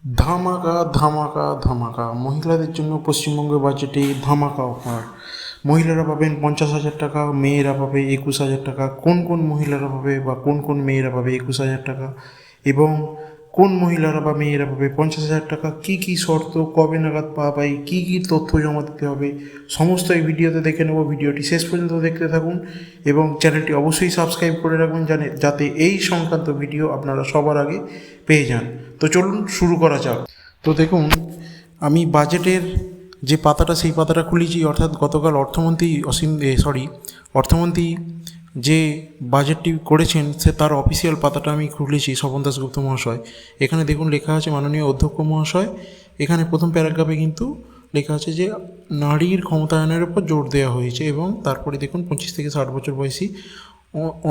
ধামাকা ধামাকা ধামাকা মহিলাদের জন্য পশ্চিমবঙ্গ বাজেটে ধামাকা অফার। মহিলারা পাবেন 50,000 টাকা, মেয়েরা পাবে 21,000 টাকা। কোন কোন মহিলারা পাবে বা কোন কোন মেয়েরা পাবে 21,000 টাকা এবং কোন মহিলারা বা মেয়েরা পাবে 50,000 টাকা, কী কী শর্ত, কবে নাগাদ পাবে, কী কী তথ্য জমা দিতে হবে, সমস্ত এই ভিডিওতে দেখে নেব। ভিডিওটি শেষ পর্যন্ত দেখতে থাকুন এবং চ্যানেলটি অবশ্যই সাবস্ক্রাইব করে রাখবেন যাতে এই সংক্রান্ত ভিডিও আপনারা সবার আগে পেয়ে যান। তো চলুন শুরু করা যাক। তো দেখুন, আমি বাজেটের যে পাতাটা সেই পাতাটা খুলেছি, অর্থাৎ গতকাল অর্থমন্ত্রী যে বাজেটটি করেছেন সে তার অফিসিয়াল পাতাটা আমি খুলেছি, স্বপন দাশগুপ্ত মহাশয়। এখানে দেখুন লেখা আছে মাননীয় অধ্যক্ষ মহাশয়। এখানে প্রথম প্যারাগ্রাফে কিন্তু লেখা আছে যে নারীর ক্ষমতায়নের উপর জোর দেওয়া হয়েছে এবং তারপরে দেখুন 25 থেকে 60 বছর বয়সী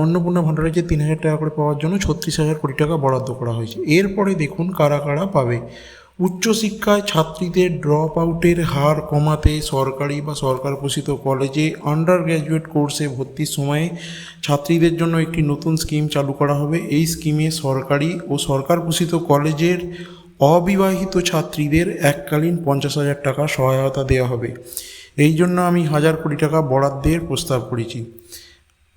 অন্নপূর্ণা ভাণ্ডারে যে 3,000 টাকা করে পাওয়ার জন্য 36,000 কোটি টাকা বরাদ্দ করা হয়েছে। এরপরে দেখুন কারা কারা পাবে। উচ্চশিক্ষায় ছাত্রীদের ড্রপ আউটের হার কমাতে সরকারি বা সরকার পোষিত কলেজে আন্ডার গ্র্যাজুয়েট কোর্সে ভর্তির সময়ে ছাত্রীদের জন্য একটি নতুন স্কিম চালু করা হবে। এই স্কিমে সরকারি ও সরকার পোষিত কলেজের অবিবাহিত ছাত্রীদের এককালীন 50,000 টাকা সহায়তা দেওয়া হবে। এই জন্য আমি 1,000 কোটি টাকা বরাদ্দের প্রস্তাব করেছি।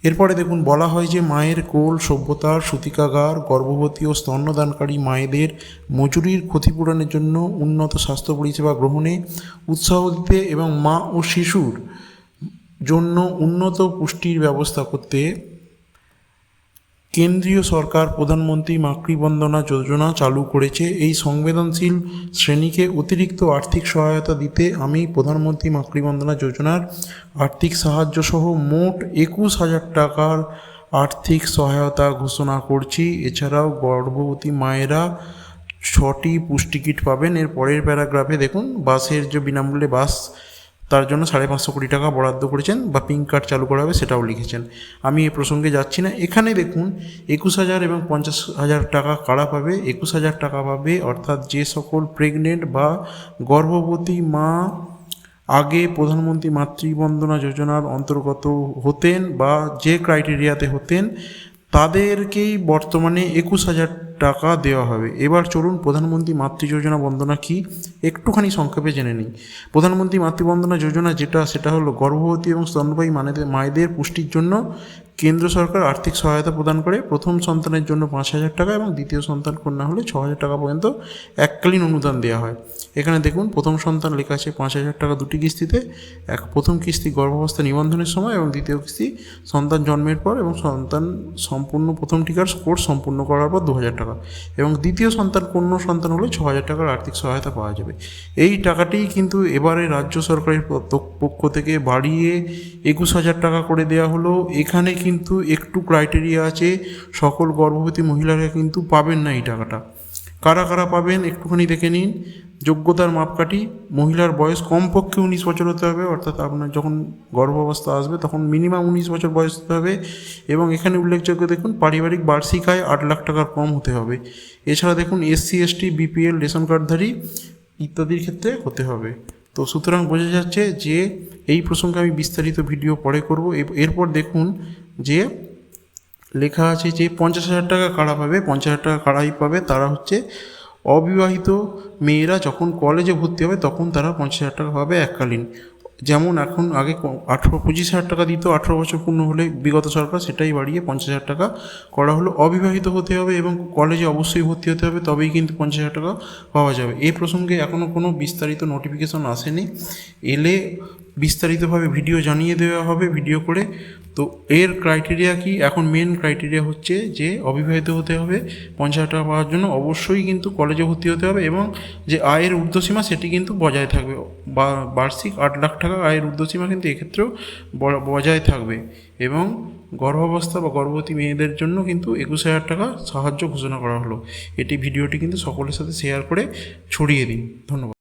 এরপরে দেখুন বলা হয় যে মায়ের কোল সভ্যতার সূতিকাগার, গর্ভবতী ও স্তন্যদানকারী মায়েদের মজুরির ক্ষতিপূরণের জন্য উন্নত স্বাস্থ্য পরিষেবা গ্রহণে উৎসাহ দিতে এবং মা ও শিশুর জন্য উন্নত পুষ্টির ব্যবস্থা করতে কেন্দ্রীয় সরকার প্রধানমন্ত্রী মাতৃবন্দনা যোজনা চালু করেছে। এই সংবেদনশীল শ্রেণীকে অতিরিক্ত আর্থিক সহায়তা দিতে আমি প্রধানমন্ত্রী মাতৃবন্দনা যোজনার আর্থিক সাহায্য সহ মোট 21,000 টাকার আর্থিক সহায়তা ঘোষণা করছি। এছাড়াও গর্ভবতী মায়েরা 6টি পুষ্টি কিট পাবেন। এর পরের প্যারাগ্রাফে দেখুন বাসের যে বিনামূল্যে বাস তার জন্য 550 কোটি টাকা বরাদ্দ করেছেন বা পিঙ্ক কার্ড চালু করা হবে সেটাও লিখেছেন। আমি এ প্রসঙ্গে যাচ্ছি না। এখানে দেখুন 21,000 এবং 50,000 টাকা কারা পাবে। 21,000 টাকা পাবে অর্থাৎ যে সকল প্রেগনেন্ট বা গর্ভবতী মা আগে প্রধানমন্ত্রী মাতৃবন্দনা যোজনার অন্তর্গত হতেন বা যে ক্রাইটেরিয়াতে হতেন তাদেরকেই বর্তমানে 21,000 টাকা দেওয়া হবে। এবার চলুন প্রধানমন্ত্রী মাতৃ যোজনা বন্দনা কি একটুখানি সংক্ষেপে জেনে নিই। প্রধানমন্ত্রী মাতৃবন্দনা যোজনা সেটা হলো গর্ভবতী এবং স্তন্যপায়ী মায়েদের পুষ্টির জন্য কেন্দ্র সরকার আর্থিক সহায়তা প্রদান করে। প্রথম সন্তানের জন্য 5,000 টাকা এবং দ্বিতীয় সন্তান কন্যা হলে 6,000 টাকা পর্যন্ত এককালীন অনুদান দেওয়া হয়। এখানে দেখুন প্রথম সন্তান লেখা আছে 5,000 টাকা দুটি কিস্তিতে। প্রথম কিস্তি গর্ভাবস্থা নিবন্ধনের সময় এবং দ্বিতীয় কিস্তি সন্তান জন্মের পর এবং সন্তান সম্পূর্ণ প্রথম টিকার কোর্স সম্পূর্ণ করার পর 2,000 টাকা এবং দ্বিতীয় কন্যা সন্তান হলে 6,000 টাকার আর্থিক সহায়তা পাওয়া যাবে। এই টাকাটি কিন্তু এবারে রাজ্য সরকারের পক্ষ থেকে বাড়িয়ে 21,000 টাকা করে দেওয়া হলো। এখানে কিন্তু একটু ক্রাইটেরিয়া আছে, সকল গর্ভবতী মহিলারা কিন্তু পাবেন না এই টাকাটা। কারা কারা পাবেন একটুখানি দেখে নিন। যোগ্যতার মাপকাঠি, মহিলার বয়স কমপক্ষে 19 বছর হতে হবে, অর্থাৎ আপনার যখন গর্ভাবস্থা আসবে তখন মিনিমাম 19 বছর বয়স হতে হবে এবং এখানে উল্লেখযোগ্য দেখুন পারিবারিক বার্ষিক আয় 8 লাখ টাকার কম হতে হবে। এছাড়া দেখুন SC ST BPL রেশন কার্ডধারী ইত্যাদির ক্ষেত্রে হতে হবে। তো সুতরাং বোঝা যাচ্ছে যে এই প্রসঙ্গে আমি বিস্তারিত ভিডিও পরে করব। এরপর দেখুন যে লেখা আছে যে 50,000 টাকা কারা পাবে। 50,000 টাকা কারাই পাবে, তারা হচ্ছে অবিবাহিত মেয়েরা যখন কলেজে ভর্তি হবে তখন তারা 50,000 টাকা পাবে এককালীন। যেমন এখন আগে 25,000 টাকা দিত 18 বছর পূর্ণ হলে বিগত সরকার, সেটাই বাড়িয়ে 50,000 টাকা করা হলো। অবিবাহিত হতে হবে এবং কলেজে অবশ্যই ভর্তি হতে হবে, তবেই কিন্তু 50,000 টাকা পাওয়া যাবে। এই প্রসঙ্গে এখনও কোনো বিস্তারিত নোটিফিকেশন আসেনি, এলে বিস্তারিতভাবে ভিডিও জানিয়ে দেওয়া হবে ভিডিও করে। তো এর ক্রাইটেরিয়া কি, এখন মেন ক্রাইটেরিয়া হচ্ছে যে অবিবাহিত হতে হবে 50,000 টাকা পাওয়ার জন্য, অবশ্যই কিন্তু কলেজে ভর্তি হতে হবে এবং যে আয়ের ঊর্ধ্বসীমা সেটি কিন্তু বজায় থাকবে। বার্ষিক 8 লাখ টাকা আয়ের ঊর্ধ্বসীমা কিন্তু এক্ষেত্রেও বজায় থাকবে এবং গর্ভাবস্থা বা গর্ভবতী মেয়েদের জন্য কিন্তু 21,000 টাকা সাহায্য ঘোষণা করা হলো। ভিডিওটি কিন্তু সকলের সাথে শেয়ার করে ছড়িয়ে দিন। ধন্যবাদ।